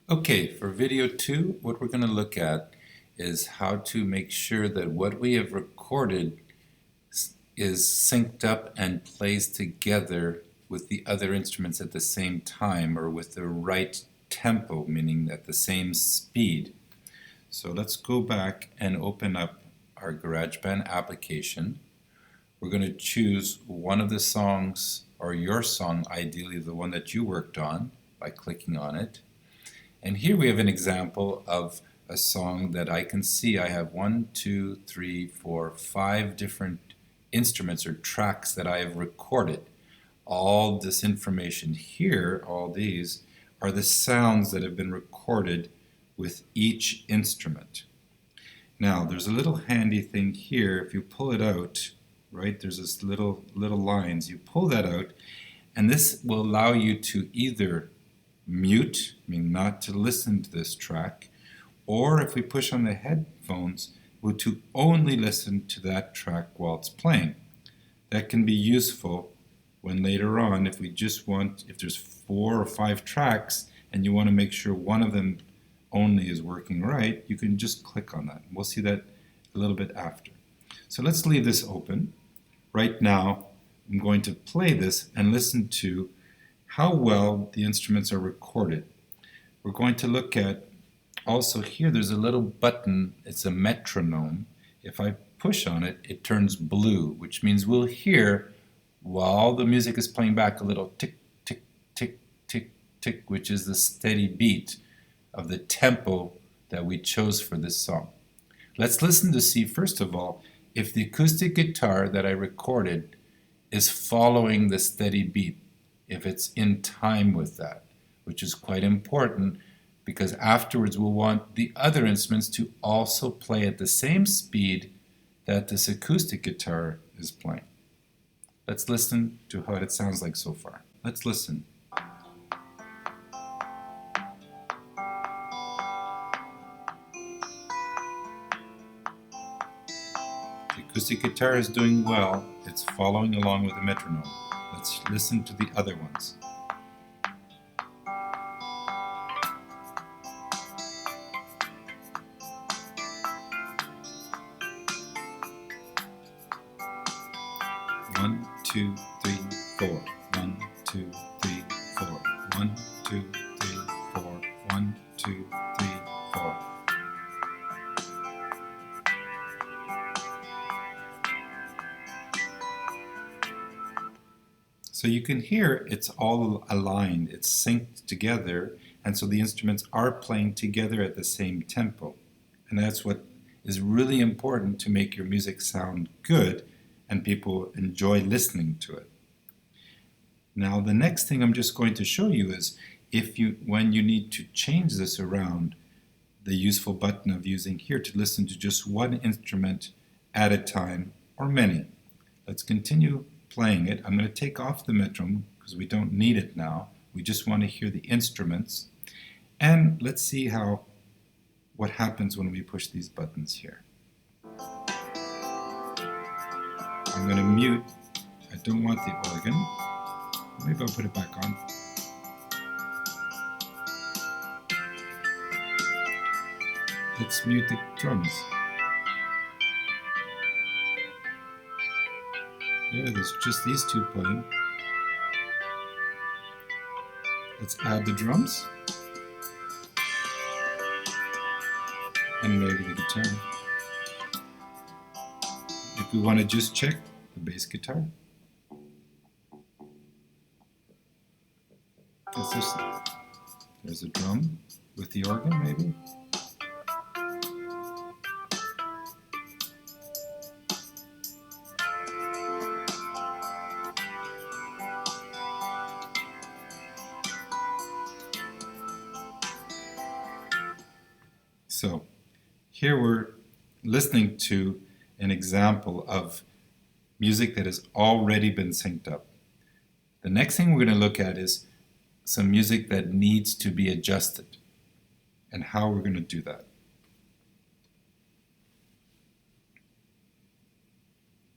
Okay, for video 2, what we're going to look at is how to make sure that what we have recorded is synced up and plays together with the other instruments at the same time, or with the right tempo, meaning at the same speed. So let's go back and open up our Garageband application. We're going to choose one of the songs, or your song, ideally the one that you worked on, by clicking on it. And here we have an example of a song that I can see I have 1, 2, 3, 4, 5 different instruments or tracks that I have recorded. All this information here, all these, are the sounds that have been recorded with each instrument. Now there's a little handy thing here. If you pull it out, right, there's this little lines. You pull that out, and this will allow you to either mute, meaning not to listen to this track, or if we push on the headphones, we'll to only listen to that track while it's playing. That can be useful when later on, if we just want, if there's 4 or 5 tracks and you want to make sure one of them only is working right, you can just click on that. We'll see that a little bit after. So let's leave this open. Right now, I'm going to play this and listen to how well the instruments are recorded. We're going to look at also here, there's a little button, it's a metronome. If I push on it, it turns blue, which means we'll hear while the music is playing back a little tick, tick, tick, tick, tick, which is the steady beat of the tempo that we chose for this song. Let's listen to see, first of all, if the acoustic guitar that I recorded is following the steady beat, if it's in time with that, which is quite important because afterwards we'll want the other instruments to also play at the same speed that this acoustic guitar is playing. Let's listen to how it sounds like so far. Let's listen. The acoustic guitar is doing well. It's following along with the metronome. Let's listen to the other ones. One, two, three, four. 1, 2, 3, 4. 1, 2, 3, 4. 1, 2, 3, 4. So you can hear it's all aligned, it's synced together, and so the instruments are playing together at the same tempo. And that's what is really important to make your music sound good and people enjoy listening to it. Now the next thing I'm just going to show you is when you need to change this around, the useful button of using here to listen to just one instrument at a time or many. Let's continue playing it. I'm going to take off the metronome because we don't need it now. We just want to hear the instruments. And let's see what happens when we push these buttons here. I'm going to mute. I don't want the organ. Maybe I'll put it back on. Let's mute the drums. Yeah, there's just these two playing. Let's add the drums. And maybe the guitar. If we want to just check the bass guitar. There's a drum with the organ maybe. So here we're listening to an example of music that has already been synced up. The next thing we're going to look at is some music that needs to be adjusted and how we're going to do that.